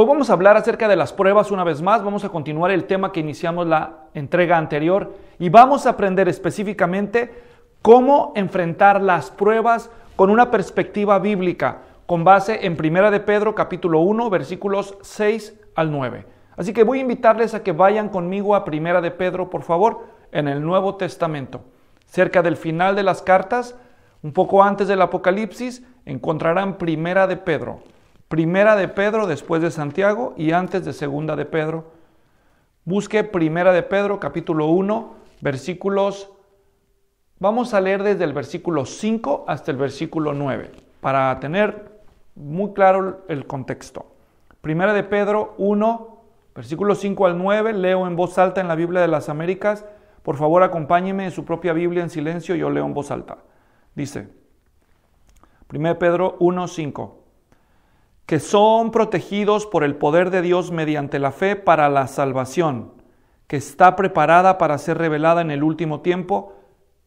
Hoy vamos a hablar acerca de las pruebas una vez más. Vamos a continuar el tema que iniciamos la entrega anterior y vamos a aprender específicamente cómo enfrentar las pruebas con una perspectiva bíblica, con base en 1 de Pedro capítulo 1, versículos 6 al 9. Así que voy a invitarles a que vayan conmigo a 1 de Pedro, por favor, en el Nuevo Testamento. Cerca del final de las cartas, un poco antes del Apocalipsis, encontrarán 1 de Pedro. 1 de Pedro después de Santiago y antes de 2 de Pedro. Busque 1 de Pedro capítulo 1, versículos, vamos a leer desde el versículo 5 hasta el versículo 9, para tener muy claro el contexto. 1 de Pedro 1, versículo 5 al 9, leo en voz alta en la Biblia de las Américas. Por favor, acompáñeme en su propia Biblia en silencio, yo leo en voz alta. Dice, 1 de Pedro 1, 5. Que son protegidos por el poder de Dios mediante la fe para la salvación, que está preparada para ser revelada en el último tiempo,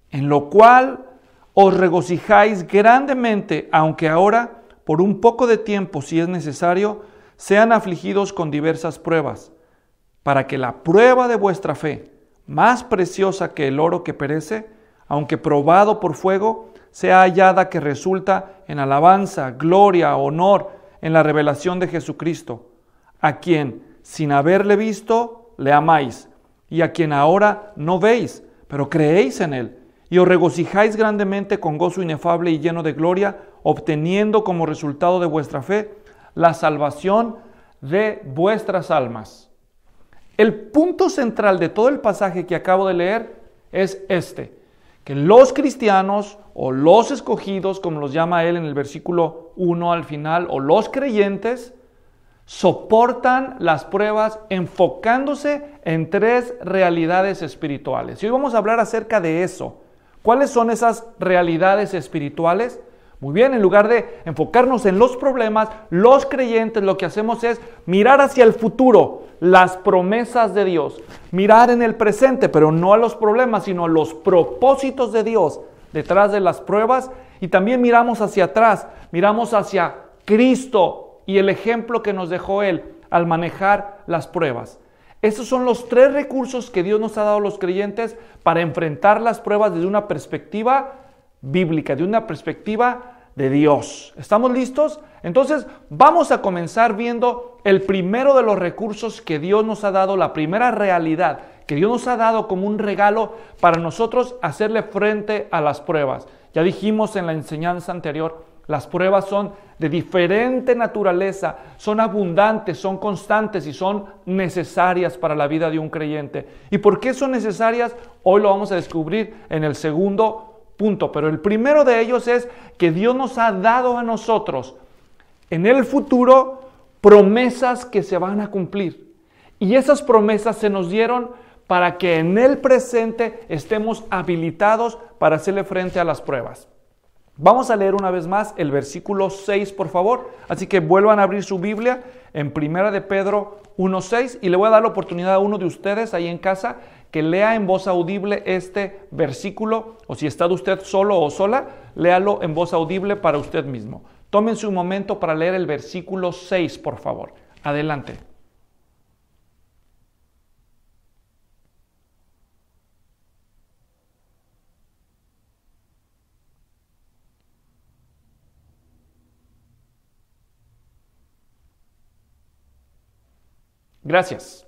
en lo cual os regocijáis grandemente, aunque ahora, por un poco de tiempo, si es necesario, sean afligidos con diversas pruebas, para que la prueba de vuestra fe, más preciosa que el oro que perece, aunque probado por fuego, sea hallada que resulta en alabanza, gloria, honor, en la revelación de Jesucristo, a quien, sin haberle visto, le amáis, y a quien ahora no veis, pero creéis en él, y os regocijáis grandemente con gozo inefable y lleno de gloria, obteniendo como resultado de vuestra fe la salvación de vuestras almas. El punto central de todo el pasaje que acabo de leer es este, que los cristianos o los escogidos, como los llama él en el versículo 1 al final, o los creyentes, soportan las pruebas enfocándose en 3 realidades espirituales. Y hoy vamos a hablar acerca de eso. ¿Cuáles son esas realidades espirituales? Muy bien, en lugar de enfocarnos en los problemas, los creyentes lo que hacemos es mirar hacia el futuro, las promesas de Dios. Mirar en el presente, pero no a los problemas, sino a los propósitos de Dios detrás de las pruebas. Y también miramos hacia atrás, miramos hacia Cristo y el ejemplo que nos dejó Él al manejar las pruebas. Esos son los 3 recursos que Dios nos ha dado a los creyentes para enfrentar las pruebas desde una perspectiva bíblica, de una perspectiva de Dios. ¿Estamos listos? Entonces vamos a comenzar viendo el primero de los recursos que Dios nos ha dado, la primera realidad que Dios nos ha dado como un regalo para nosotros hacerle frente a las pruebas. Ya dijimos en la enseñanza anterior, las pruebas son de diferente naturaleza, son abundantes, son constantes y son necesarias para la vida de un creyente. ¿Y por qué son necesarias? Hoy lo vamos a descubrir en el segundo punto, pero el primero de ellos es que Dios nos ha dado a nosotros en el futuro promesas que se van a cumplir. Y esas promesas se nos dieron para que en el presente estemos habilitados para hacerle frente a las pruebas. Vamos a leer una vez más el versículo 6, por favor. Así que vuelvan a abrir su Biblia en 1 de Pedro 1:6 y le voy a dar la oportunidad a uno de ustedes ahí en casa que lea en voz audible este versículo, o si está usted solo o sola, léalo en voz audible para usted mismo. Tómense un momento para leer el versículo 6, por favor. Adelante. Gracias.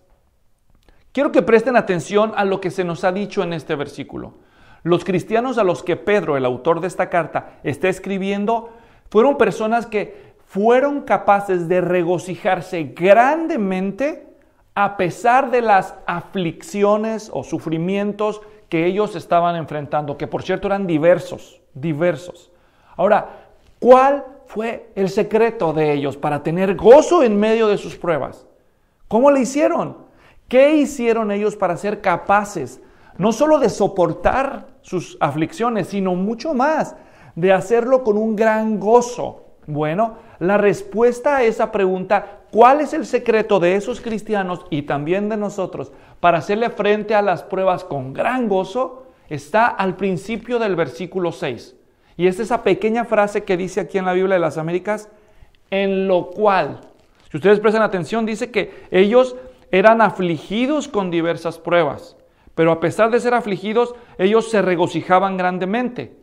Quiero que presten atención a lo que se nos ha dicho en este versículo. Los cristianos a los que Pedro, el autor de esta carta, está escribiendo, fueron personas que fueron capaces de regocijarse grandemente a pesar de las aflicciones o sufrimientos que ellos estaban enfrentando, que por cierto eran diversos. Ahora, ¿cuál fue el secreto de ellos para tener gozo en medio de sus pruebas? ¿Cómo le hicieron? ¿Qué hicieron ellos para ser capaces no solo de soportar sus aflicciones, sino mucho más, de hacerlo con un gran gozo? Bueno, la respuesta a esa pregunta, ¿cuál es el secreto de esos cristianos y también de nosotros para hacerle frente a las pruebas con gran gozo? Está al principio del versículo 6. Y es esa pequeña frase que dice aquí en la Biblia de las Américas, en lo cual. Si ustedes prestan atención, dice que ellos eran afligidos con diversas pruebas, pero a pesar de ser afligidos, ellos se regocijaban grandemente.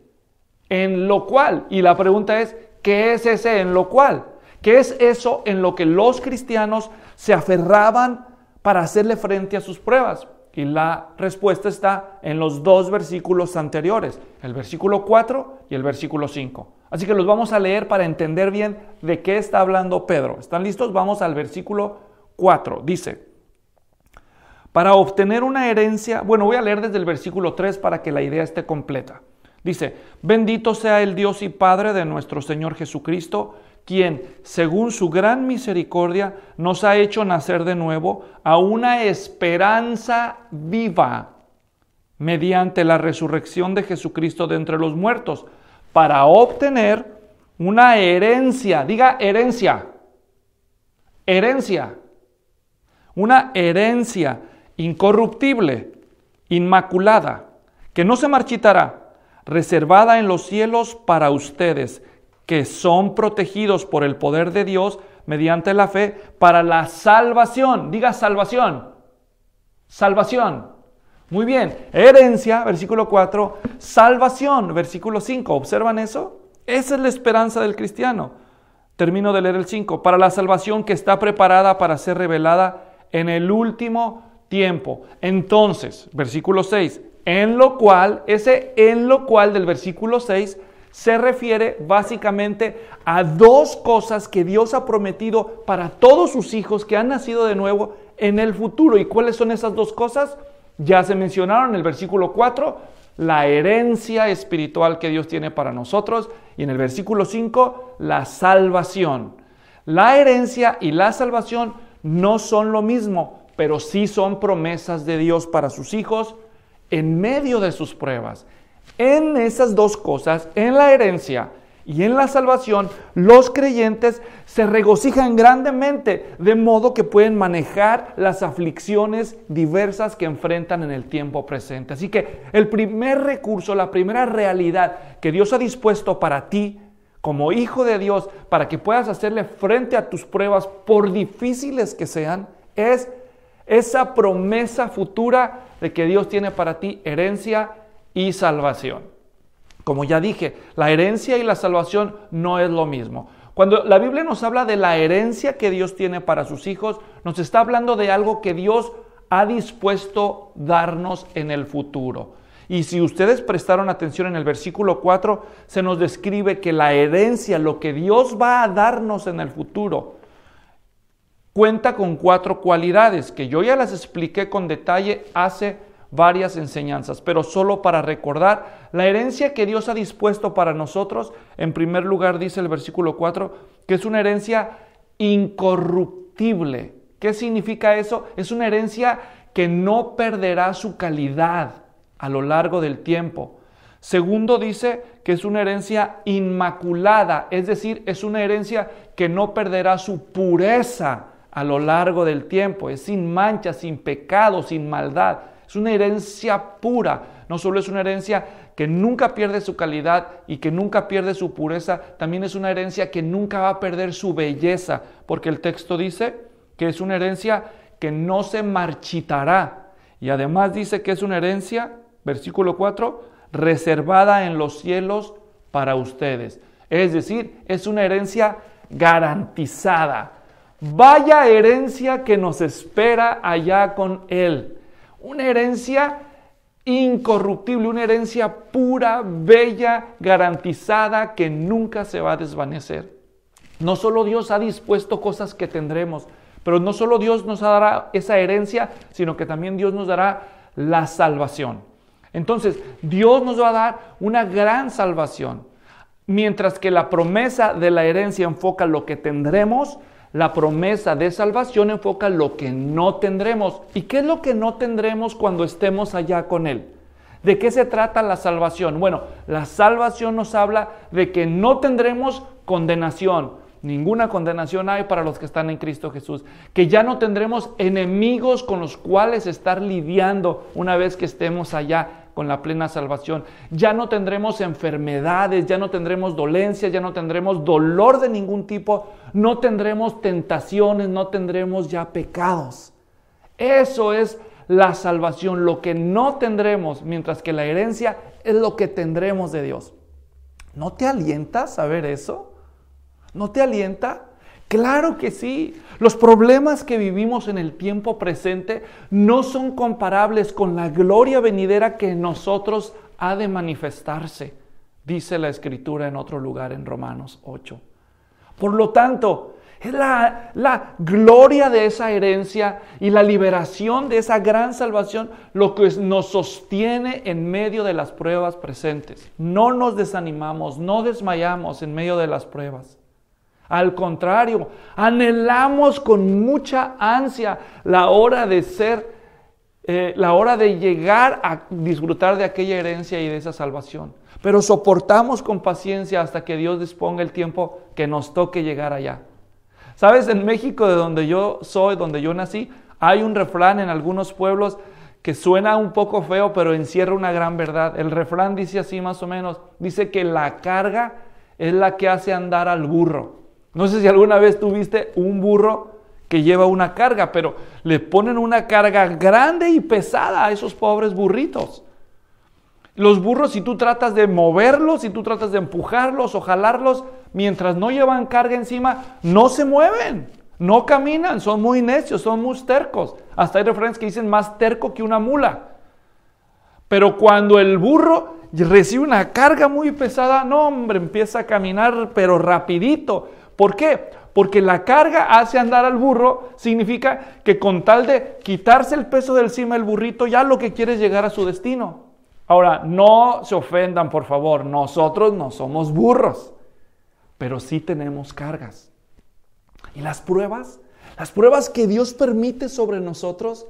En lo cual, y la pregunta es, ¿qué es ese en lo cual? ¿Qué es eso en lo que los cristianos se aferraban para hacerle frente a sus pruebas? Y la respuesta está en los dos versículos anteriores, el versículo 4 y el versículo 5. Así que los vamos a leer para entender bien de qué está hablando Pedro. ¿Están listos? Vamos al versículo 4. Dice, para obtener una herencia, bueno, voy a leer desde el versículo 3 para que la idea esté completa. Dice, bendito sea el Dios y Padre de nuestro Señor Jesucristo, quien, según su gran misericordia, nos ha hecho nacer de nuevo a una esperanza viva, mediante la resurrección de Jesucristo de entre los muertos, para obtener una herencia, diga herencia, herencia, una herencia incorruptible, inmaculada, que no se marchitará, reservada en los cielos para ustedes, que son protegidos por el poder de Dios mediante la fe para la salvación. Diga salvación. Salvación. Muy bien. Herencia, versículo 4. Salvación, versículo 5. ¿Observan eso? Esa es la esperanza del cristiano. Termino de leer el 5. Para la salvación que está preparada para ser revelada en el último tiempo. Entonces, versículo 6. En lo cual, ese en lo cual del versículo 6 se refiere básicamente a dos cosas que Dios ha prometido para todos sus hijos que han nacido de nuevo en el futuro. ¿Y cuáles son esas dos cosas? Ya se mencionaron en el versículo 4, la herencia espiritual que Dios tiene para nosotros, y en el versículo 5, la salvación. La herencia y la salvación no son lo mismo, pero sí son promesas de Dios para sus hijos en medio de sus pruebas. En esas dos cosas, en la herencia y en la salvación, los creyentes se regocijan grandemente, de modo que pueden manejar las aflicciones diversas que enfrentan en el tiempo presente. Así que el primer recurso, la primera realidad que Dios ha dispuesto para ti, como hijo de Dios, para que puedas hacerle frente a tus pruebas, por difíciles que sean, es esa promesa futura de que Dios tiene para ti herencia y salvación. Como ya dije, la herencia y la salvación no es lo mismo. Cuando la Biblia nos habla de la herencia que Dios tiene para sus hijos, nos está hablando de algo que Dios ha dispuesto darnos en el futuro. Y si ustedes prestaron atención en el versículo 4, se nos describe que la herencia, lo que Dios va a darnos en el futuro, cuenta con 4 cualidades que yo ya las expliqué con detalle hace varias enseñanzas, pero solo para recordar la herencia que Dios ha dispuesto para nosotros. En primer lugar dice el versículo 4 que es una herencia incorruptible. ¿Qué significa eso? Es una herencia que no perderá su calidad a lo largo del tiempo. Segundo dice que es una herencia inmaculada, es decir, es una herencia que no perderá su pureza a lo largo del tiempo. Es sin mancha, sin pecado, sin maldad. Es una herencia pura. No solo es una herencia que nunca pierde su calidad y que nunca pierde su pureza, también es una herencia que nunca va a perder su belleza, porque el texto dice que es una herencia que no se marchitará. Y además dice que es una herencia, versículo 4, reservada en los cielos para ustedes. Es decir, es una herencia garantizada. Vaya herencia que nos espera allá con Él. Una herencia incorruptible, una herencia pura, bella, garantizada, que nunca se va a desvanecer. No solo Dios ha dispuesto cosas que tendremos, pero no solo Dios nos dará esa herencia, sino que también Dios nos dará la salvación. Entonces, Dios nos va a dar una gran salvación. Mientras que la promesa de la herencia enfoca lo que tendremos, la promesa de salvación enfoca lo que no tendremos. ¿Y qué es lo que no tendremos cuando estemos allá con Él? ¿De qué se trata la salvación? Bueno, la salvación nos habla de que no tendremos condenación. Ninguna condenación hay para los que están en Cristo Jesús. Que ya no tendremos enemigos con los cuales estar lidiando una vez que estemos allá. con la plena salvación. Ya no tendremos enfermedades, ya no tendremos dolencias, ya no tendremos dolor de ningún tipo, no tendremos tentaciones, no tendremos ya pecados. Eso es la salvación, lo que no tendremos, mientras que la herencia es lo que tendremos de Dios. ¿No te alienta saber eso? ¿No te alienta? Claro que sí. Los problemas que vivimos en el tiempo presente no son comparables con la gloria venidera que en nosotros ha de manifestarse, dice la Escritura en otro lugar en Romanos 8. Por lo tanto, es la gloria de esa herencia y la liberación de esa gran salvación lo que nos sostiene en medio de las pruebas presentes. No nos desanimamos, no desmayamos en medio de las pruebas. Al contrario, anhelamos con mucha ansia la hora de llegar a disfrutar de aquella herencia y de esa salvación. Pero soportamos con paciencia hasta que Dios disponga el tiempo que nos toque llegar allá. ¿Sabes? En México, de donde yo soy, donde yo nací, hay un refrán en algunos pueblos que suena un poco feo, pero encierra una gran verdad. El refrán dice así más o menos, dice que la carga es la que hace andar al burro. No sé si alguna vez tuviste un burro que lleva una carga, pero le ponen una carga grande y pesada a esos pobres burritos. Los burros, si tú tratas de moverlos, si tú tratas de empujarlos o jalarlos, mientras no llevan carga encima, no se mueven, no caminan, son muy necios, son muy tercos. Hasta hay refranes que dicen más terco que una mula. Pero cuando el burro recibe una carga muy pesada, no hombre, empieza a caminar pero rapidito. ¿Por qué? Porque la carga hace andar al burro, significa que con tal de quitarse el peso del encima del burrito, ya lo que quiere es llegar a su destino. Ahora, no se ofendan, por favor, nosotros no somos burros, pero sí tenemos cargas. Y las pruebas que Dios permite sobre nosotros,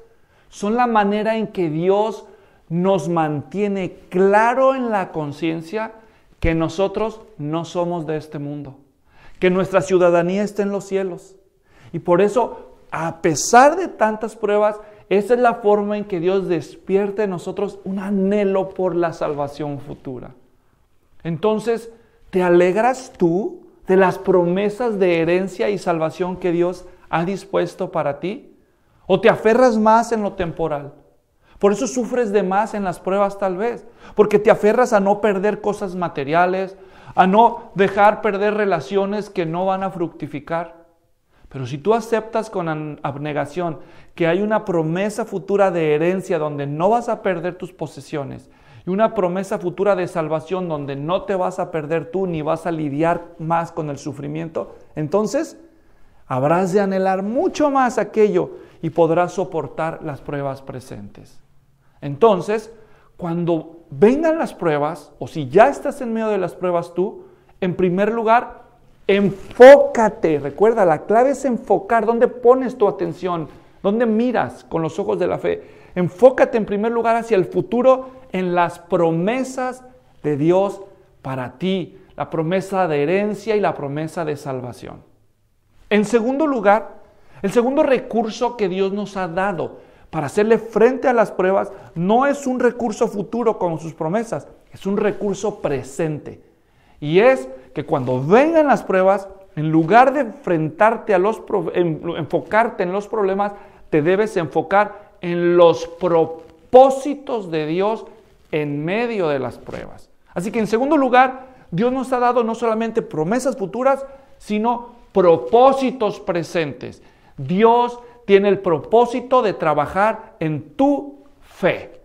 son la manera en que Dios nos mantiene claro en la conciencia que nosotros no somos de este mundo, que nuestra ciudadanía está en los cielos. Y por eso, a pesar de tantas pruebas, esa es la forma en que Dios despierta en nosotros un anhelo por la salvación futura. Entonces, ¿te alegras tú de las promesas de herencia y salvación que Dios ha dispuesto para ti? ¿O te aferras más en lo temporal? Por eso sufres de más en las pruebas tal vez, porque te aferras a no perder cosas materiales, a no dejar perder relaciones que no van a fructificar. Pero si tú aceptas con abnegación que hay una promesa futura de herencia donde no vas a perder tus posesiones y una promesa futura de salvación donde no te vas a perder tú ni vas a lidiar más con el sufrimiento, entonces habrás de anhelar mucho más aquello y podrás soportar las pruebas presentes. Entonces, cuando vengan las pruebas, o si ya estás en medio de las pruebas tú, en primer lugar, enfócate. Recuerda, la clave es enfocar. ¿Dónde pones tu atención? ¿Dónde miras con los ojos de la fe? Enfócate en primer lugar hacia el futuro, en las promesas de Dios para ti, la promesa de herencia y la promesa de salvación. En segundo lugar, el segundo recurso que Dios nos ha dado para hacerle frente a las pruebas no es un recurso futuro como sus promesas, es un recurso presente. Y es que cuando vengan las pruebas, en lugar de enfocarte en los problemas, te debes enfocar en los propósitos de Dios en medio de las pruebas. Así que en segundo lugar, Dios nos ha dado no solamente promesas futuras, sino propósitos presentes. Dios tiene el propósito de trabajar en tu fe.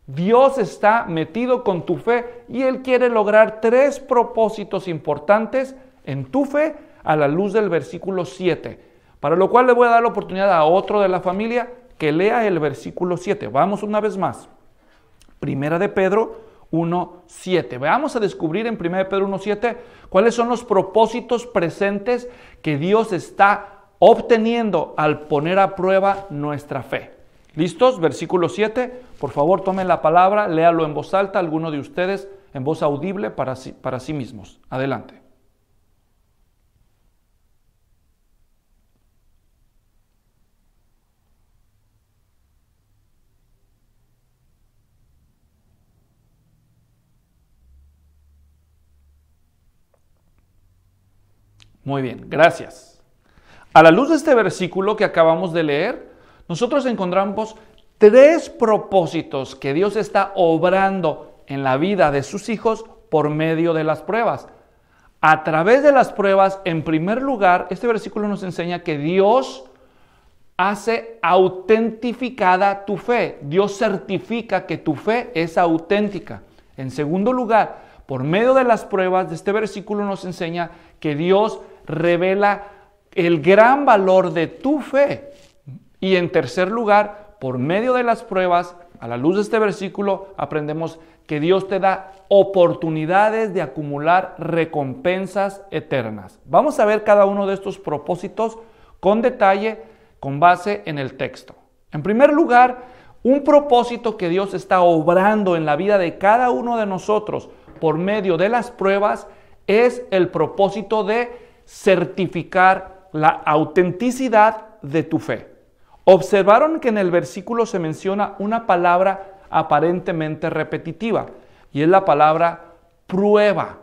Dios está metido con tu fe y Él quiere lograr 3 propósitos importantes en tu fe a la luz del versículo 7. Para lo cual le voy a dar la oportunidad a otro de la familia que lea el versículo 7. Vamos una vez más. Primera de Pedro 1:7. Vamos a descubrir en Primera de Pedro 1:7 cuáles son los propósitos presentes que Dios está obteniendo al poner a prueba nuestra fe. ¿Listos? Versículo 7. Por favor, tomen la palabra, léalo en voz alta, alguno de ustedes en voz audible para sí mismos. Adelante. Muy bien, gracias. A la luz de este versículo que acabamos de leer, nosotros encontramos 3 propósitos que Dios está obrando en la vida de sus hijos por medio de las pruebas. A través de las pruebas, en primer lugar, este versículo nos enseña que Dios hace autentificada tu fe. Dios certifica que tu fe es auténtica. En segundo lugar, por medio de las pruebas, de este versículo nos enseña que Dios revela el gran valor de tu fe. Y en tercer lugar, por medio de las pruebas, a la luz de este versículo, aprendemos que Dios te da oportunidades de acumular recompensas eternas. Vamos a ver cada uno de estos propósitos con detalle, con base en el texto. En primer lugar, un propósito que Dios está obrando en la vida de cada uno de nosotros por medio de las pruebas es el propósito de certificar la autenticidad de tu fe. Observaron que en el versículo se menciona una palabra aparentemente repetitiva y es la palabra prueba.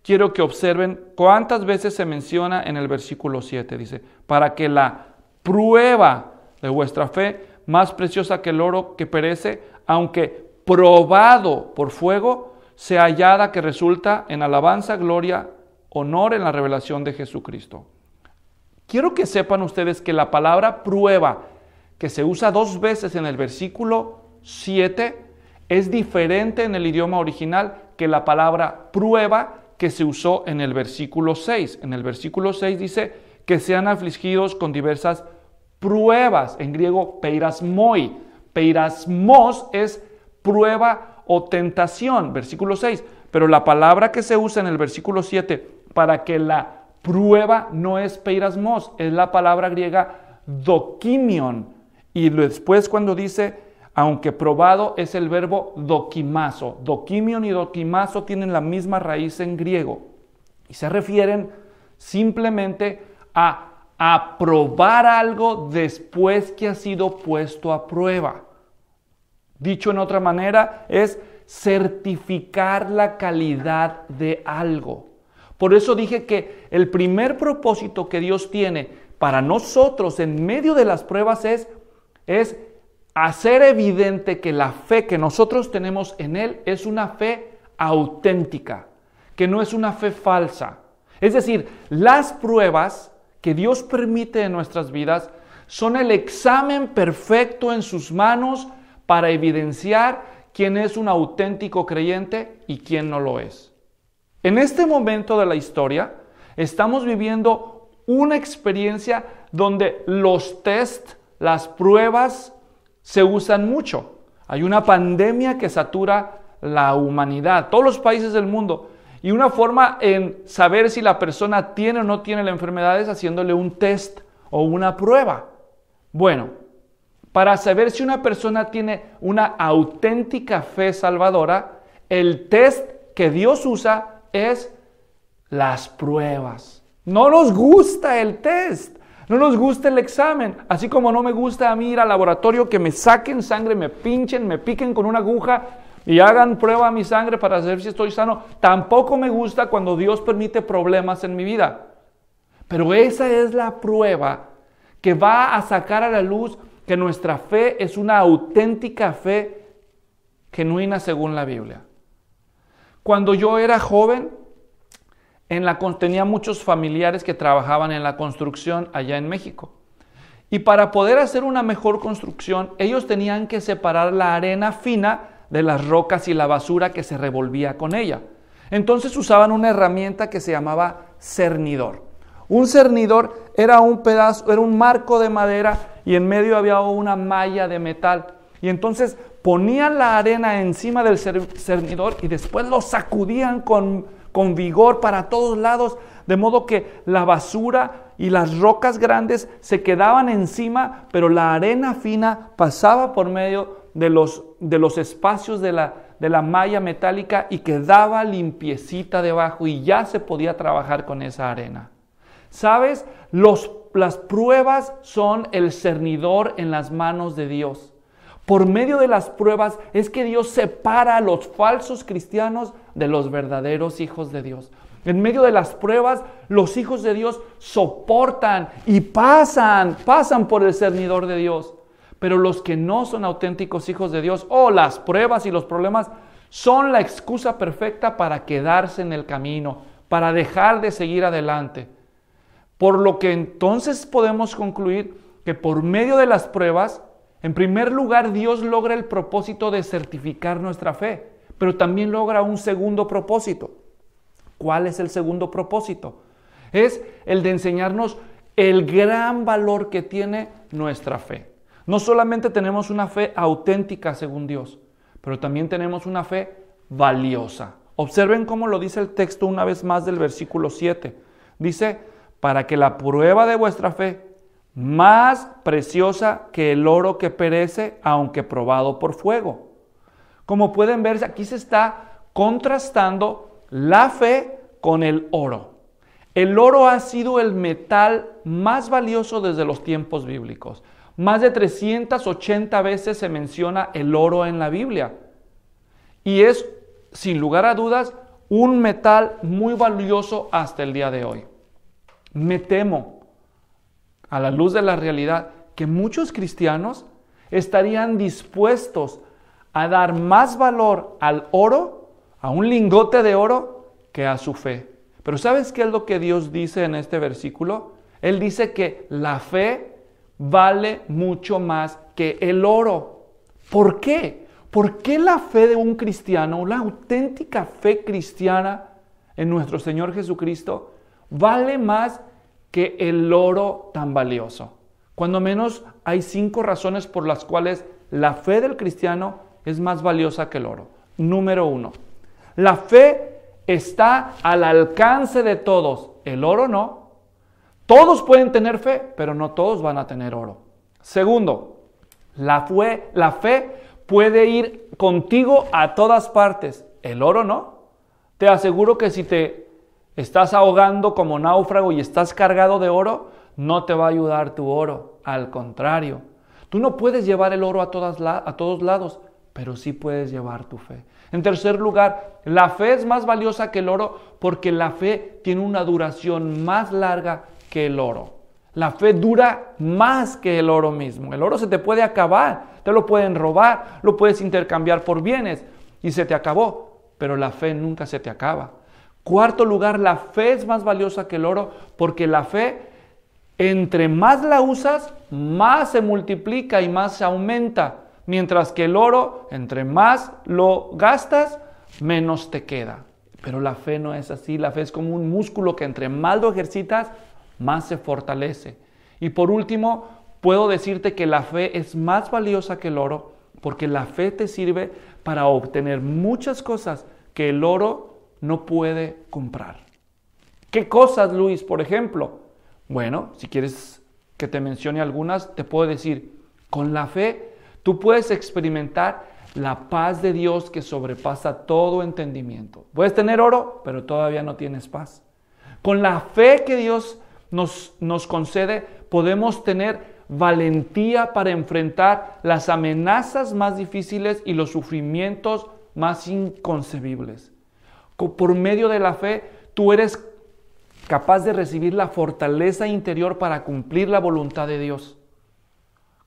Quiero que observen cuántas veces se menciona en el versículo 7. Dice, para que la prueba de vuestra fe, más preciosa que el oro que perece, aunque probado por fuego, sea hallada que resulta en alabanza, gloria, honor en la revelación de Jesucristo. Quiero que sepan ustedes que la palabra prueba, que se usa 2 veces en el versículo 7, es diferente en el idioma original que la palabra prueba que se usó en el versículo 6. En el versículo 6 dice que sean afligidos con diversas pruebas, en griego peirasmoi. Peirasmos es prueba o tentación, versículo 6. Pero la palabra que se usa en el versículo 7 para que la prueba no es peirasmos, es la palabra griega dokimion. Y después cuando dice, aunque probado, es el verbo dokimazo. Dokimion y dokimazo tienen la misma raíz en griego. Y se refieren simplemente a probar algo después que ha sido puesto a prueba. Dicho en otra manera, es certificar la calidad de algo. Por eso dije que el primer propósito que Dios tiene para nosotros en medio de las pruebas es hacer evidente que la fe que nosotros tenemos en Él es una fe auténtica, que no es una fe falsa. Es decir, las pruebas que Dios permite en nuestras vidas son el examen perfecto en sus manos para evidenciar quién es un auténtico creyente y quién no lo es. En este momento de la historia estamos viviendo una experiencia donde los test, las pruebas se usan mucho. Hay una pandemia que satura la humanidad, todos los países del mundo. Y una forma en saber si la persona tiene o no tiene la enfermedad es haciéndole un test o una prueba. Bueno, para saber si una persona tiene una auténtica fe salvadora, el test que Dios usa es las pruebas. No nos gusta el test. No nos gusta el examen, así como no me gusta a mí ir al laboratorio que me saquen sangre, me pinchen, me piquen con una aguja y hagan prueba a mi sangre para saber si estoy sano. Tampoco me gusta cuando Dios permite problemas en mi vida. Pero esa es la prueba que va a sacar a la luz que nuestra fe es una auténtica fe genuina según la Biblia. Cuando yo era joven, tenía muchos familiares que trabajaban en la construcción allá en México. Y para poder hacer una mejor construcción, ellos tenían que separar la arena fina de las rocas y la basura que se revolvía con ella. Entonces usaban una herramienta que se llamaba cernidor. Un cernidor era un marco de madera y en medio había una malla de metal. Y entonces ponían la arena encima del cernidor y después lo sacudían con vigor para todos lados, de modo que la basura y las rocas grandes se quedaban encima, pero la arena fina pasaba por medio de los espacios de la malla metálica y quedaba limpiecita debajo y ya se podía trabajar con esa arena. ¿Sabes? Las pruebas son el cernidor en las manos de Dios. Por medio de las pruebas es que Dios separa a los falsos cristianos de los verdaderos hijos de Dios. En medio de las pruebas, los hijos de Dios soportan y pasan por el cernidor de Dios. Pero los que no son auténticos hijos de Dios, las pruebas y los problemas son la excusa perfecta para quedarse en el camino, para dejar de seguir adelante. Por lo que entonces podemos concluir que por medio de las pruebas, en primer lugar, Dios logra el propósito de certificar nuestra fe, pero también logra un segundo propósito. ¿Cuál es el segundo propósito? Es el de enseñarnos el gran valor que tiene nuestra fe. No solamente tenemos una fe auténtica según Dios, pero también tenemos una fe valiosa. Observen cómo lo dice el texto una vez más del versículo 7. Dice, para que la prueba de vuestra fe, más preciosa que el oro que perece, aunque probado por fuego. Como pueden ver, aquí se está contrastando la fe con el oro. El oro ha sido el metal más valioso desde los tiempos bíblicos. Más de 380 veces se menciona el oro en la Biblia. Y es, sin lugar a dudas, un metal muy valioso hasta el día de hoy. Me temo, a la luz de la realidad, que muchos cristianos estarían dispuestos a dar más valor al oro, a un lingote de oro, que a su fe. Pero ¿sabes qué es lo que Dios dice en este versículo? Él dice que la fe vale mucho más que el oro. ¿Por qué? ¿Por qué la fe de un cristiano, la auténtica fe cristiana en nuestro Señor Jesucristo, vale más que el oro tan valioso? Cuando menos hay 5 razones por las cuales la fe del cristiano es más valiosa que el oro. Número 1, la fe está al alcance de todos, el oro no. Todos pueden tener fe, pero no todos van a tener oro. Segundo, la fe puede ir contigo a todas partes, el oro no. Te aseguro que si te estás ahogando como náufrago y estás cargado de oro, no te va a ayudar tu oro. Al contrario, tú no puedes llevar el oro a todos lados, pero sí puedes llevar tu fe. En tercer lugar, la fe es más valiosa que el oro porque la fe tiene una duración más larga que el oro. La fe dura más que el oro mismo. El oro se te puede acabar, te lo pueden robar, lo puedes intercambiar por bienes y se te acabó, pero la fe nunca se te acaba. Cuarto lugar, la fe es más valiosa que el oro porque la fe, entre más la usas, más se multiplica y más se aumenta. Mientras que el oro, entre más lo gastas, menos te queda. Pero la fe no es así. La fe es como un músculo que entre más lo ejercitas, más se fortalece. Y por último, puedo decirte que la fe es más valiosa que el oro porque la fe te sirve para obtener muchas cosas que el oro no puede comprar. ¿Qué cosas, Luis, por ejemplo? Bueno, si quieres que te mencione algunas, te puedo decir, con la fe tú puedes experimentar la paz de Dios que sobrepasa todo entendimiento. Puedes tener oro, pero todavía no tienes paz. Con la fe que Dios nos concede, podemos tener valentía para enfrentar las amenazas más difíciles y los sufrimientos más inconcebibles. Por medio de la fe, tú eres capaz de recibir la fortaleza interior para cumplir la voluntad de Dios.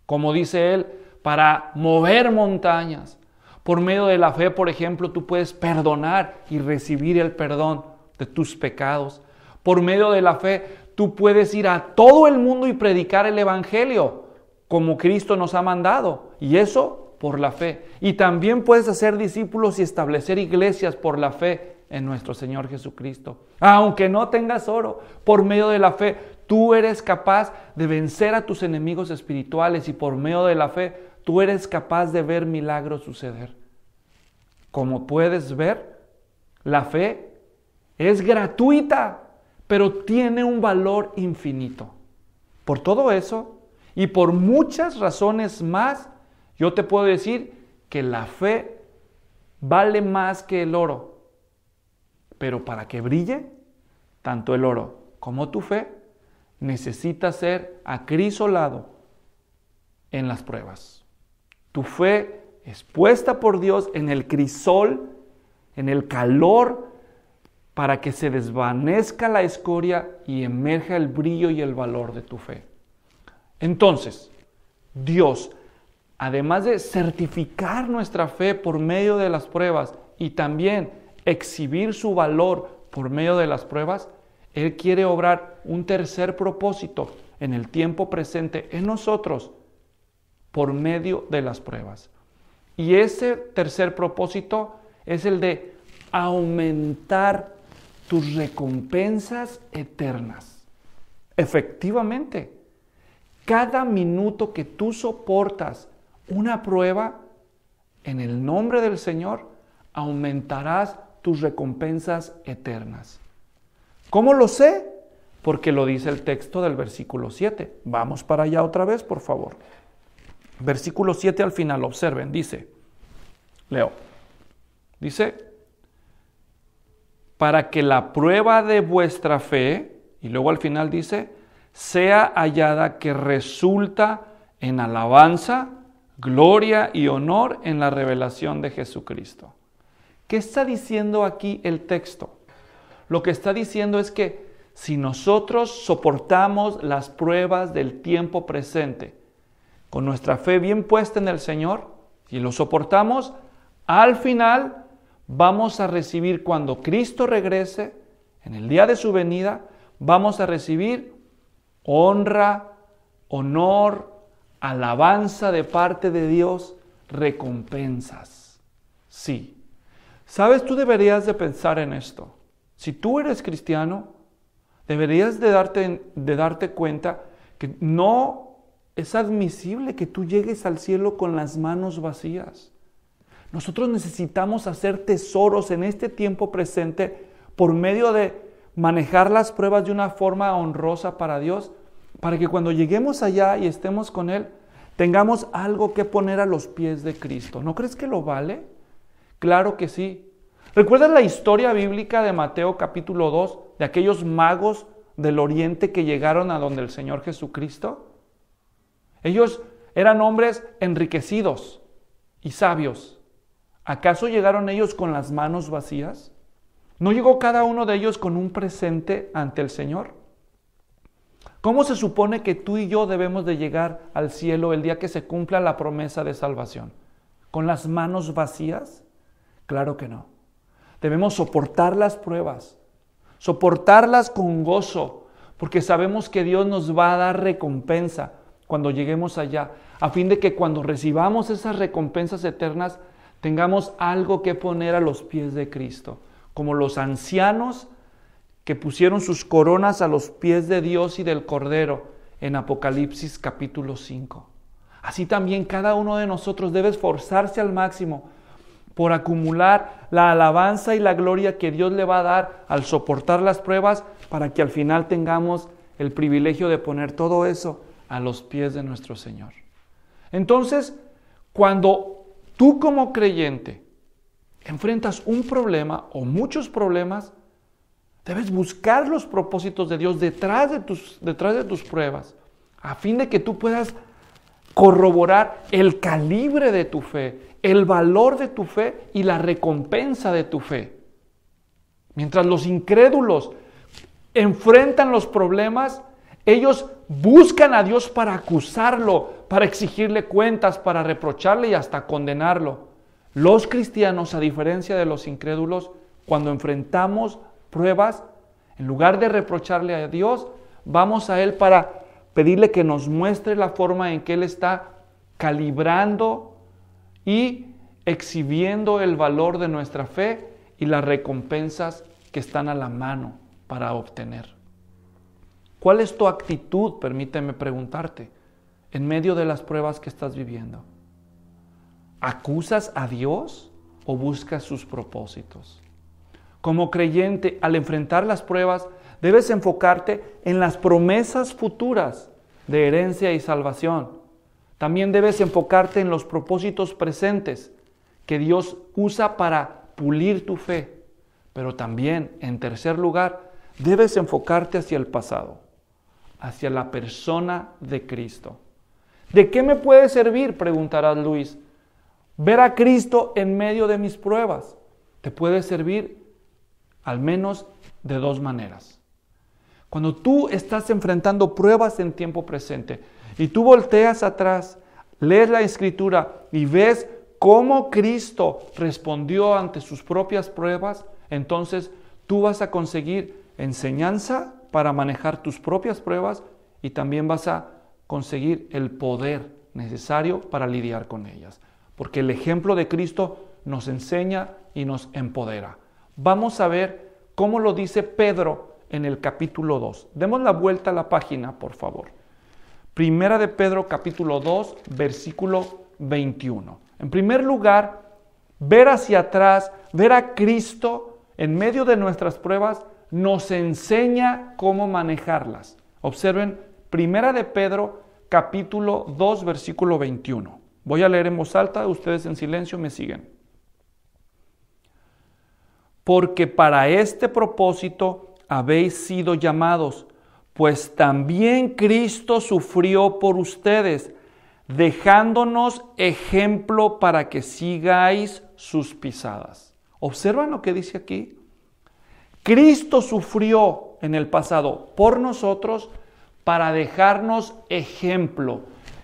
Como dice él, para mover montañas. Por medio de la fe, por ejemplo, tú puedes perdonar y recibir el perdón de tus pecados. Por medio de la fe, tú puedes ir a todo el mundo y predicar el evangelio, como Cristo nos ha mandado. Y eso por la fe. Y también puedes hacer discípulos y establecer iglesias por la fe en nuestro Señor Jesucristo. Aunque no tengas oro, por medio de la fe, tú eres capaz de vencer a tus enemigos espirituales y por medio de la fe, tú eres capaz de ver milagros suceder. Como puedes ver, la fe es gratuita, pero tiene un valor infinito. Por todo eso y por muchas razones más, yo te puedo decir que la fe vale más que el oro. Pero para que brille, tanto el oro como tu fe, necesita ser acrisolado en las pruebas. Tu fe es puesta por Dios en el crisol, en el calor para que se desvanezca la escoria y emerja el brillo y el valor de tu fe. Entonces, Dios, además de certificar nuestra fe por medio de las pruebas y también exhibir su valor por medio de las pruebas, Él quiere obrar un tercer propósito en el tiempo presente en nosotros por medio de las pruebas. Y ese tercer propósito es el de aumentar tus recompensas eternas. Efectivamente, cada minuto que tú soportas una prueba, en el nombre del Señor, aumentarás tus recompensas eternas. ¿Cómo lo sé? Porque lo dice el texto del versículo 7. Vamos para allá otra vez, por favor. Versículo 7 al final, observen, dice, leo, dice, para que la prueba de vuestra fe, y luego al final dice, sea hallada que resulta en alabanza, gloria y honor en la revelación de Jesucristo. ¿Qué está diciendo aquí el texto? Lo que está diciendo es que si nosotros soportamos las pruebas del tiempo presente, con nuestra fe bien puesta en el Señor, y lo soportamos, al final vamos a recibir, cuando Cristo regrese, en el día de su venida, vamos a recibir honra, honor, alabanza de parte de Dios, recompensas. Sí. ¿Sabes? Tú deberías de pensar en esto. Si tú eres cristiano, deberías de darte cuenta que no es admisible que tú llegues al cielo con las manos vacías. Nosotros necesitamos hacer tesoros en este tiempo presente por medio de manejar las pruebas de una forma honrosa para Dios, para que cuando lleguemos allá y estemos con Él, tengamos algo que poner a los pies de Cristo. ¿No crees que lo vale? Claro que sí. ¿Recuerdas la historia bíblica de Mateo capítulo 2, de aquellos magos del oriente que llegaron a donde el Señor Jesucristo? Ellos eran hombres enriquecidos y sabios. ¿Acaso llegaron ellos con las manos vacías? ¿No llegó cada uno de ellos con un presente ante el Señor? ¿Cómo se supone que tú y yo debemos de llegar al cielo el día que se cumpla la promesa de salvación? ¿Con las manos vacías? Claro que no. Debemos soportar las pruebas, soportarlas con gozo, porque sabemos que Dios nos va a dar recompensa cuando lleguemos allá, a fin de que cuando recibamos esas recompensas eternas, tengamos algo que poner a los pies de Cristo, como los ancianos que pusieron sus coronas a los pies de Dios y del Cordero en Apocalipsis capítulo 5. Así también cada uno de nosotros debe esforzarse al máximo por acumular la alabanza y la gloria que Dios le va a dar al soportar las pruebas, para que al final tengamos el privilegio de poner todo eso a los pies de nuestro Señor. Entonces, cuando tú como creyente enfrentas un problema o muchos problemas, debes buscar los propósitos de Dios detrás de tus pruebas, a fin de que tú puedas corroborar el calibre de tu fe, el valor de tu fe y la recompensa de tu fe. Mientras los incrédulos enfrentan los problemas, ellos buscan a Dios para acusarlo, para exigirle cuentas, para reprocharle y hasta condenarlo. Los cristianos, a diferencia de los incrédulos, cuando enfrentamos pruebas, en lugar de reprocharle a Dios, vamos a Él para pedirle que nos muestre la forma en que Él está calibrando y exhibiendo el valor de nuestra fe y las recompensas que están a la mano para obtener. ¿Cuál es tu actitud? Permíteme preguntarte, en medio de las pruebas que estás viviendo. ¿Acusas a Dios o buscas sus propósitos? Como creyente, al enfrentar las pruebas, debes enfocarte en las promesas futuras de herencia y salvación. También debes enfocarte en los propósitos presentes que Dios usa para pulir tu fe. Pero también, en tercer lugar, debes enfocarte hacia el pasado, hacia la persona de Cristo. ¿De qué me puede servir?, preguntarás, Luis, ver a Cristo en medio de mis pruebas. Te puede servir al menos de dos maneras. Cuando tú estás enfrentando pruebas en tiempo presente y tú volteas atrás, lees la Escritura y ves cómo Cristo respondió ante sus propias pruebas, entonces tú vas a conseguir enseñanza para manejar tus propias pruebas y también vas a conseguir el poder necesario para lidiar con ellas. Porque el ejemplo de Cristo nos enseña y nos empodera. Vamos a ver cómo lo dice Pedro en el capítulo 2. Demos la vuelta a la página, por favor. Primera de Pedro, capítulo 2, versículo 21. En primer lugar, ver hacia atrás, ver a Cristo en medio de nuestras pruebas, nos enseña cómo manejarlas. Observen, Primera de Pedro, capítulo 2, versículo 21. Voy a leer en voz alta, ustedes en silencio me siguen. Porque para este propósito habéis sido llamados, pues también Cristo sufrió por ustedes, dejándonos ejemplo para que sigáis sus pisadas. ¿Observan lo que dice aquí? Cristo sufrió en el pasado por nosotros para dejarnos ejemplo.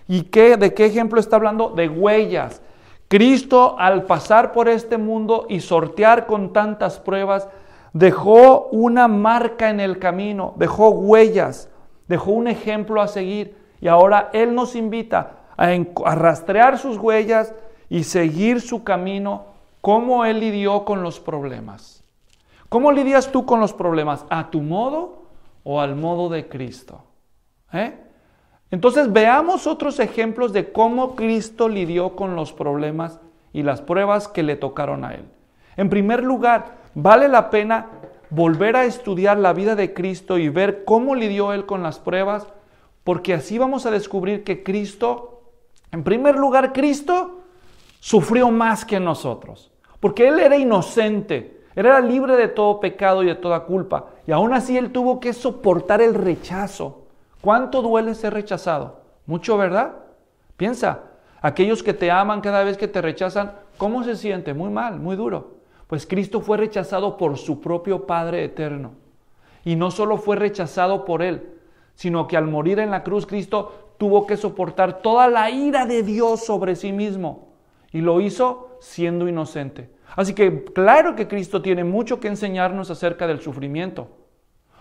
¿Y de qué ejemplo está hablando? De huellas. Cristo, al pasar por este mundo y sortear con tantas pruebas, dejó una marca en el camino, dejó huellas, dejó un ejemplo a seguir. Y ahora Él nos invita a rastrear sus huellas y seguir su camino, como Él lidió con los problemas. ¿Cómo lidias tú con los problemas? ¿A tu modo o al modo de Cristo? Entonces veamos otros ejemplos de cómo Cristo lidió con los problemas y las pruebas que le tocaron a Él. En primer lugar, vale la pena volver a estudiar la vida de Cristo y ver cómo lidió Él con las pruebas, porque así vamos a descubrir que Cristo, en primer lugar, Cristo sufrió más que nosotros, porque Él era inocente, Él era libre de todo pecado y de toda culpa, y aún así Él tuvo que soportar el rechazo. ¿Cuánto duele ser rechazado? Mucho, ¿verdad? Piensa, aquellos que te aman cada vez que te rechazan, ¿cómo se siente? Muy mal, muy duro. Pues Cristo fue rechazado por su propio Padre eterno. Y no solo fue rechazado por Él, sino que al morir en la cruz, Cristo tuvo que soportar toda la ira de Dios sobre sí mismo. Y lo hizo siendo inocente. Así que claro que Cristo tiene mucho que enseñarnos acerca del sufrimiento.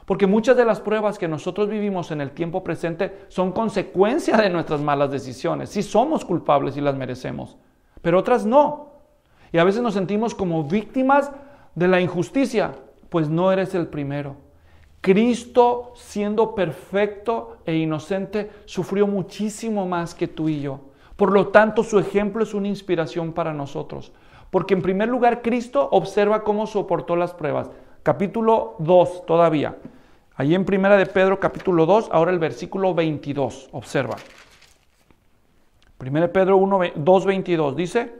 Porque muchas de las pruebas que nosotros vivimos en el tiempo presente son consecuencia de nuestras malas decisiones. Sí somos culpables y las merecemos, pero otras no. Y a veces nos sentimos como víctimas de la injusticia, pues no eres el primero. Cristo, siendo perfecto e inocente, sufrió muchísimo más que tú y yo. Por lo tanto, su ejemplo es una inspiración para nosotros. Porque en primer lugar, Cristo observa cómo soportó las pruebas. Capítulo 2 todavía. Allí en Primera de Pedro, capítulo 2, ahora el versículo 22. Observa. Primera de Pedro 2, 22 dice,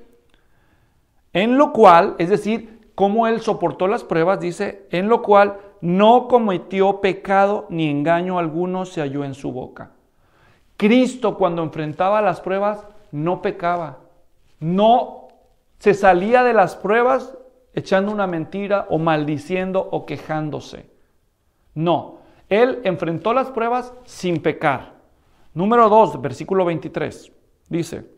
en lo cual, es decir, cómo Él soportó las pruebas, dice, en lo cual no cometió pecado ni engaño alguno se halló en su boca. Cristo, cuando enfrentaba las pruebas, no pecaba. No se salía de las pruebas echando una mentira o maldiciendo o quejándose. No, Él enfrentó las pruebas sin pecar. Número 2, versículo 23, dice,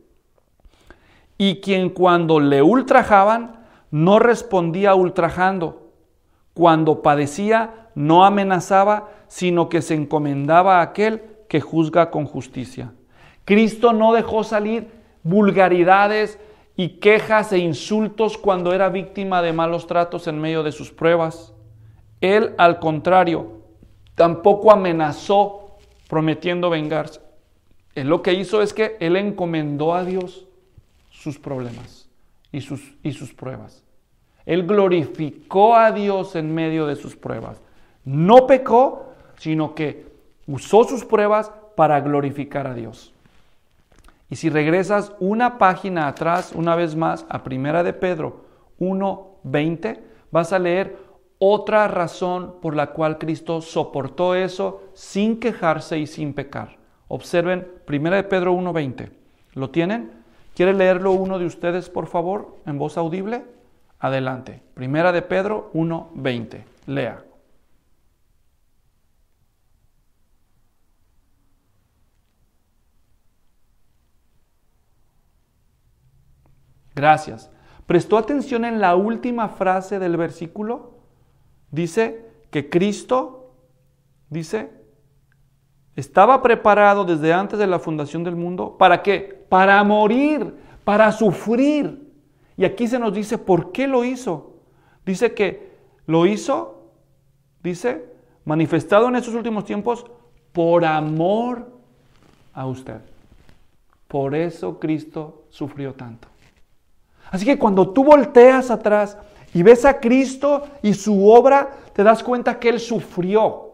y quien cuando le ultrajaban, no respondía ultrajando. Cuando padecía, no amenazaba, sino que se encomendaba a aquel que juzga con justicia. Cristo no dejó salir vulgaridades y quejas e insultos cuando era víctima de malos tratos en medio de sus pruebas. Él, al contrario, tampoco amenazó prometiendo vengarse. Él lo que hizo es que Él encomendó a Dios sus problemas y sus pruebas. Él glorificó a Dios en medio de sus pruebas. No pecó, sino que usó sus pruebas para glorificar a Dios. Y si regresas una página atrás, una vez más, a Primera de Pedro 1:20, vas a leer otra razón por la cual Cristo soportó eso sin quejarse y sin pecar. Observen Primera de Pedro 1:20. ¿Lo tienen? ¿Quiere leerlo uno de ustedes, por favor, en voz audible? Adelante. Primera de Pedro 1:20. Lea. Gracias. ¿Prestó atención en la última frase del versículo? Dice que Cristo, estaba preparado desde antes de la fundación del mundo. ¿Para qué? Para morir, para sufrir. Y aquí se nos dice por qué lo hizo. Dice que lo hizo, manifestado en estos últimos tiempos, por amor a usted. Por eso Cristo sufrió tanto. Así que cuando tú volteas atrás y ves a Cristo y su obra, te das cuenta que Él sufrió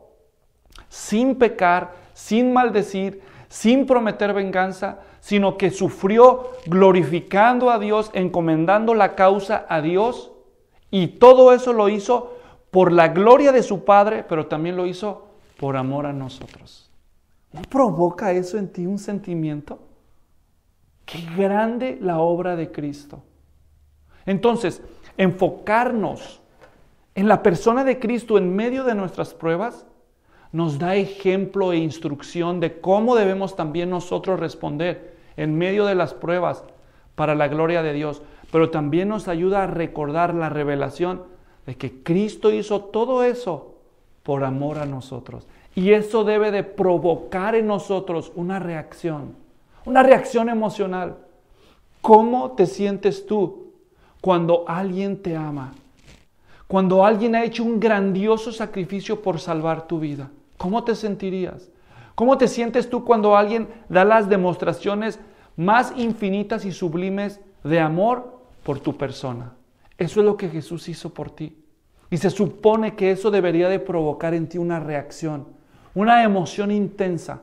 sin pecar, sin maldecir, sin prometer venganza, sino que sufrió glorificando a Dios, encomendando la causa a Dios, y todo eso lo hizo por la gloria de su Padre, pero también lo hizo por amor a nosotros. ¿No provoca eso en ti un sentimiento? ¡Qué grande la obra de Cristo! Entonces, enfocarnos en la persona de Cristo en medio de nuestras pruebas nos da ejemplo e instrucción de cómo debemos también nosotros responder en medio de las pruebas para la gloria de Dios. Pero también nos ayuda a recordar la revelación de que Cristo hizo todo eso por amor a nosotros. Y eso debe de provocar en nosotros una reacción emocional. ¿Cómo te sientes tú cuando alguien te ama? Cuando alguien ha hecho un grandioso sacrificio por salvar tu vida. ¿Cómo te sentirías? ¿Cómo te sientes tú cuando alguien da las demostraciones más infinitas y sublimes de amor por tu persona? Eso es lo que Jesús hizo por ti. Y se supone que eso debería de provocar en ti una reacción, una emoción intensa.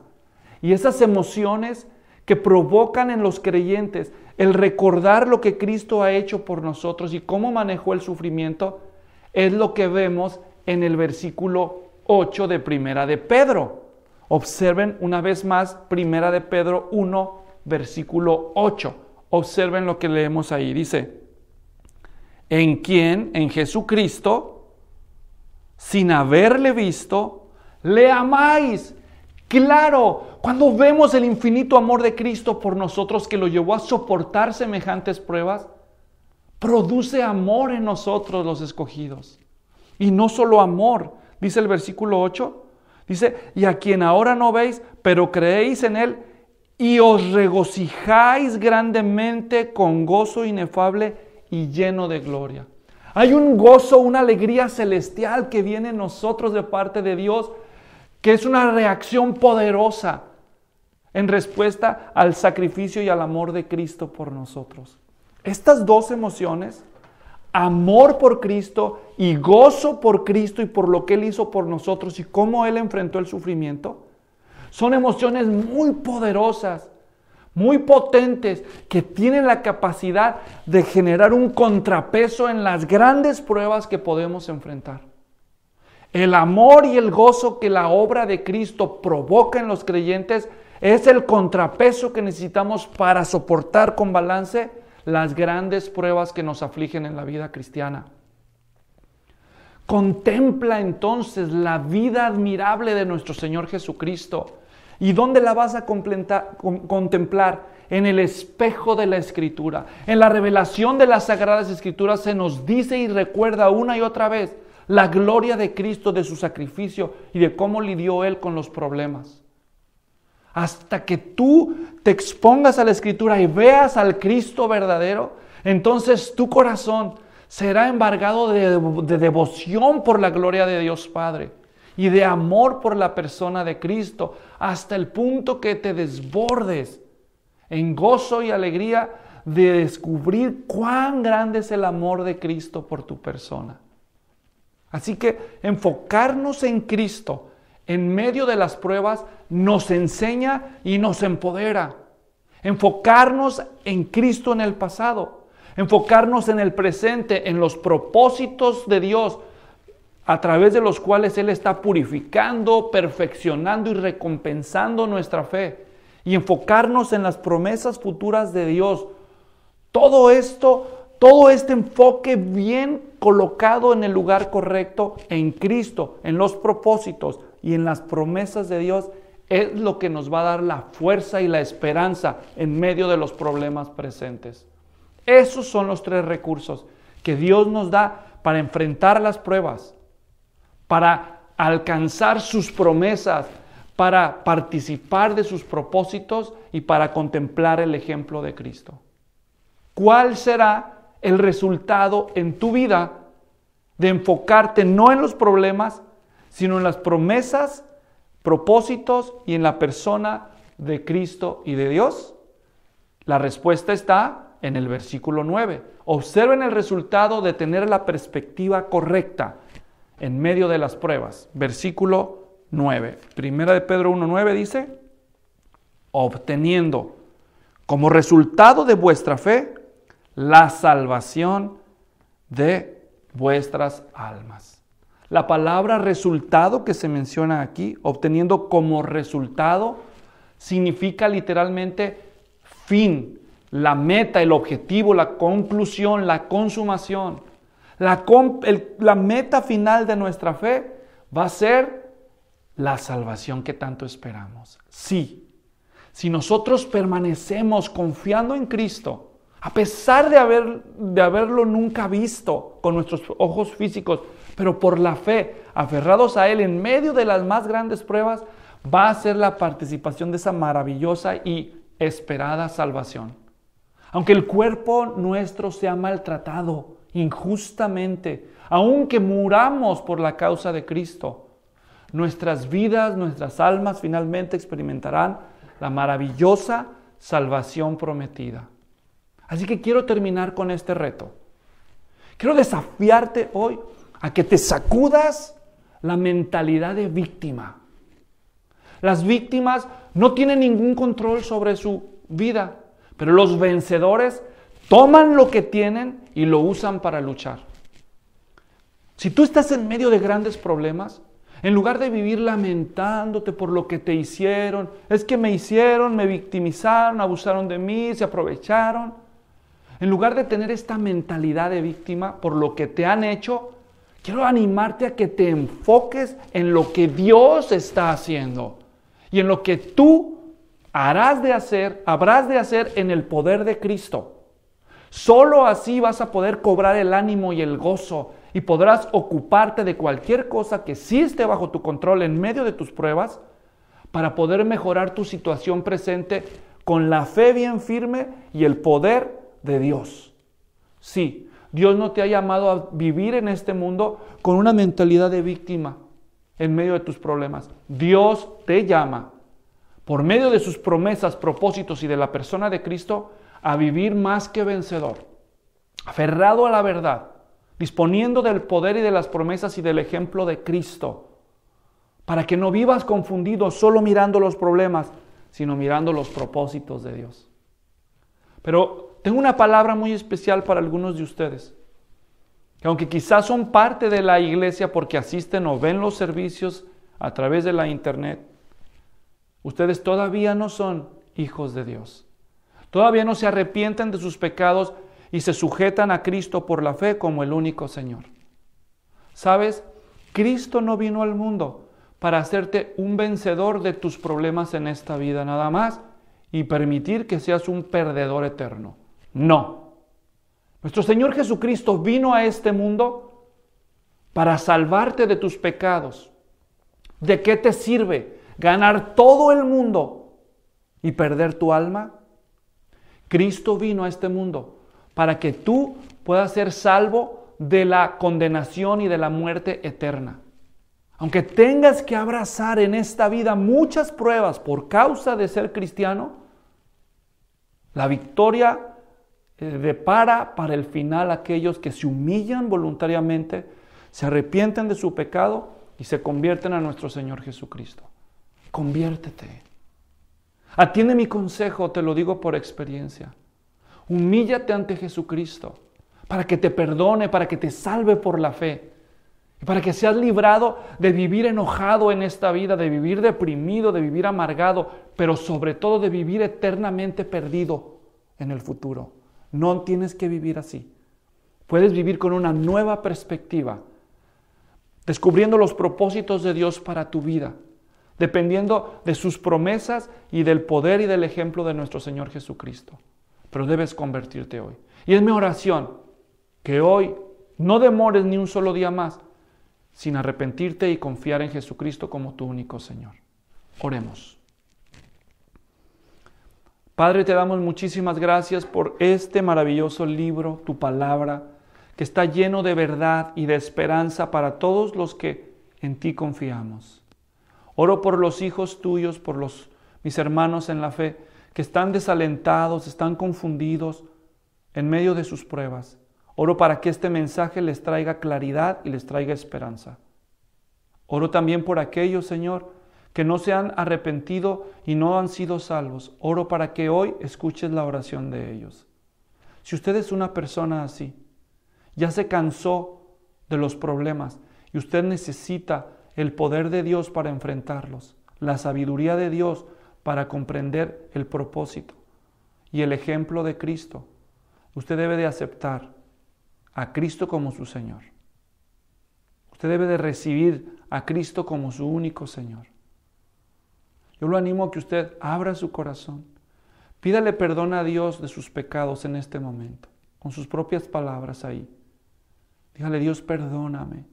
Y esas emociones que provocan en los creyentes el recordar lo que Cristo ha hecho por nosotros y cómo manejó el sufrimiento, es lo que vemos en el versículo 8 de Primera de Pedro. Observen una vez más Primera de Pedro 1, versículo 8. Observen lo que leemos ahí. Dice, en quien, en Jesucristo, sin haberle visto, le amáis. Claro, cuando vemos el infinito amor de Cristo por nosotros que lo llevó a soportar semejantes pruebas, produce amor en nosotros los escogidos. Y no solo amor, dice el versículo 8, dice, y a quien ahora no veis, pero creéis en Él, y os regocijáis grandemente con gozo inefable y lleno de gloria. Hay un gozo, una alegría celestial que viene en nosotros de parte de Dios, que es una reacción poderosa en respuesta al sacrificio y al amor de Cristo por nosotros. Estas dos emociones, amor por Cristo y gozo por Cristo y por lo que Él hizo por nosotros y cómo Él enfrentó el sufrimiento, son emociones muy poderosas, muy potentes, que tienen la capacidad de generar un contrapeso en las grandes pruebas que podemos enfrentar. El amor y el gozo que la obra de Cristo provoca en los creyentes es el contrapeso que necesitamos para soportar con balance las grandes pruebas que nos afligen en la vida cristiana. Contempla entonces la vida admirable de nuestro Señor Jesucristo. ¿Y dónde la vas a contemplar? En el espejo de la Escritura. En la revelación de las Sagradas Escrituras se nos dice y recuerda una y otra vez la gloria de Cristo, de su sacrificio y de cómo lidió Él con los problemas. Hasta que tú te expongas a la Escritura y veas al Cristo verdadero, entonces tu corazón será embargado de devoción por la gloria de Dios Padre y de amor por la persona de Cristo, hasta el punto que te desbordes en gozo y alegría de descubrir cuán grande es el amor de Cristo por tu persona. Así que enfocarnos en Cristo en medio de las pruebas nos enseña y nos empodera. Enfocarnos en Cristo en el pasado, enfocarnos en el presente, en los propósitos de Dios, a través de los cuales Él está purificando, perfeccionando y recompensando nuestra fe, y enfocarnos en las promesas futuras de Dios. Todo esto todo este enfoque bien colocado en el lugar correcto en Cristo, en los propósitos y en las promesas de Dios, es lo que nos va a dar la fuerza y la esperanza en medio de los problemas presentes. Esos son los 3 recursos que Dios nos da para enfrentar las pruebas, para alcanzar sus promesas, para participar de sus propósitos y para contemplar el ejemplo de Cristo. ¿Cuál será el resultado en tu vida de enfocarte no en los problemas, sino en las promesas, propósitos y en la persona de Cristo y de Dios? La respuesta está en el versículo 9. Observen el resultado de tener la perspectiva correcta en medio de las pruebas. Versículo 9. Primera de Pedro 1:9 dice: obteniendo como resultado de vuestra fe la salvación de vuestras almas. La palabra resultado que se menciona aquí, obteniendo como resultado, significa literalmente fin, la meta, el objetivo, la conclusión, la consumación. La meta final de nuestra fe va a ser la salvación que tanto esperamos. Sí, si nosotros permanecemos confiando en Cristo, a pesar de haberlo nunca visto con nuestros ojos físicos, pero por la fe, aferrados a Él en medio de las más grandes pruebas, va a ser la participación de esa maravillosa y esperada salvación. Aunque el cuerpo nuestro sea maltratado injustamente, aunque muramos por la causa de Cristo, nuestras vidas, nuestras almas finalmente experimentarán la maravillosa salvación prometida. Así que quiero terminar con este reto. Quiero desafiarte hoy a que te sacudas la mentalidad de víctima. Las víctimas no tienen ningún control sobre su vida, pero los vencedores toman lo que tienen y lo usan para luchar. Si tú estás en medio de grandes problemas, en lugar de vivir lamentándote por lo que te hicieron, es que me hicieron, me victimizaron, abusaron de mí, se aprovecharon. En lugar de tener esta mentalidad de víctima por lo que te han hecho, quiero animarte a que te enfoques en lo que Dios está haciendo y en lo que tú habrás de hacer en el poder de Cristo. Solo así vas a poder cobrar el ánimo y el gozo y podrás ocuparte de cualquier cosa que sí esté bajo tu control en medio de tus pruebas para poder mejorar tu situación presente con la fe bien firme y el poder de Dios. Sí, Dios no te ha llamado a vivir en este mundo con una mentalidad de víctima en medio de tus problemas. Dios te llama, por medio de sus promesas, propósitos y de la persona de Cristo, a vivir más que vencedor, aferrado a la verdad, disponiendo del poder y de las promesas y del ejemplo de Cristo, para que no vivas confundido solo mirando los problemas, sino mirando los propósitos de Dios. Pero tengo una palabra muy especial para algunos de ustedes, que aunque quizás son parte de la iglesia porque asisten o ven los servicios a través de la internet, ustedes todavía no son hijos de Dios. Todavía no se arrepienten de sus pecados y se sujetan a Cristo por la fe como el único Señor. ¿Sabes? Cristo no vino al mundo para hacerte un vencedor de tus problemas en esta vida nada más y permitir que seas un perdedor eterno. No. Nuestro Señor Jesucristo vino a este mundo para salvarte de tus pecados. ¿De qué te sirve ganar todo el mundo y perder tu alma? Cristo vino a este mundo para que tú puedas ser salvo de la condenación y de la muerte eterna. Aunque tengas que abrazar en esta vida muchas pruebas por causa de ser cristiano, la victoria depara para el final aquellos que se humillan voluntariamente, se arrepienten de su pecado y se convierten a nuestro Señor Jesucristo. Conviértete. Atiende mi consejo, te lo digo por experiencia. Humíllate ante Jesucristo para que te perdone, para que te salve por la fe y para que seas librado de vivir enojado en esta vida, de vivir deprimido, de vivir amargado, pero sobre todo de vivir eternamente perdido en el futuro. No tienes que vivir así. Puedes vivir con una nueva perspectiva, descubriendo los propósitos de Dios para tu vida, dependiendo de sus promesas y del poder y del ejemplo de nuestro Señor Jesucristo. Pero debes convertirte hoy. Y es mi oración que hoy no demores ni un solo día más sin arrepentirte y confiar en Jesucristo como tu único Señor. Oremos. Padre, te damos muchísimas gracias por este maravilloso libro, tu palabra, que está lleno de verdad y de esperanza para todos los que en ti confiamos. Oro por los hijos tuyos, por mis hermanos en la fe, que están desalentados, están confundidos en medio de sus pruebas. Oro para que este mensaje les traiga claridad y les traiga esperanza. Oro también por aquellos, Señor, que no se han arrepentido y no han sido salvos. Oro para que hoy escuches la oración de ellos. Si usted es una persona así, ya se cansó de los problemas y usted necesita el poder de Dios para enfrentarlos, la sabiduría de Dios para comprender el propósito y el ejemplo de Cristo, usted debe de aceptar a Cristo como su Señor. Usted debe de recibir a Cristo como su único Señor. Yo lo animo a que usted abra su corazón. Pídale perdón a Dios de sus pecados en este momento, con sus propias palabras ahí. Dígale, Dios, perdóname.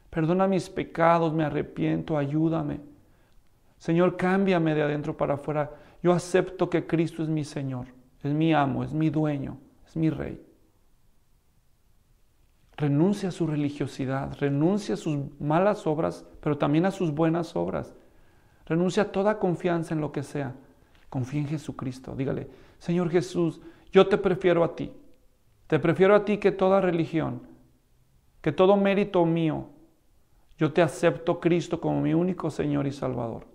Perdona mis pecados, me arrepiento, ayúdame. Señor, cámbiame de adentro para afuera. Yo acepto que Cristo es mi Señor, es mi amo, es mi dueño, es mi Rey. Renuncia a su religiosidad, renuncia a sus malas obras, pero también a sus buenas obras. Renuncia a toda confianza en lo que sea. Confía en Jesucristo. Dígale, Señor Jesús, yo te prefiero a ti. Te prefiero a ti que toda religión, que todo mérito mío. Yo te acepto, Cristo, como mi único Señor y Salvador.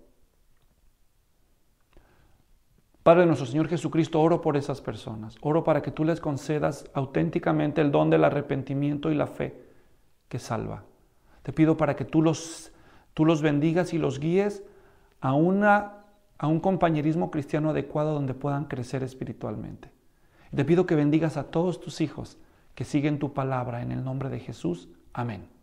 Padre de nuestro Señor Jesucristo, oro por esas personas. Oro para que tú les concedas auténticamente el don del arrepentimiento y la fe que salva. Te pido para que tú los bendigas y los guíes a un compañerismo cristiano adecuado donde puedan crecer espiritualmente. Te pido que bendigas a todos tus hijos que siguen tu palabra en el nombre de Jesús. Amén.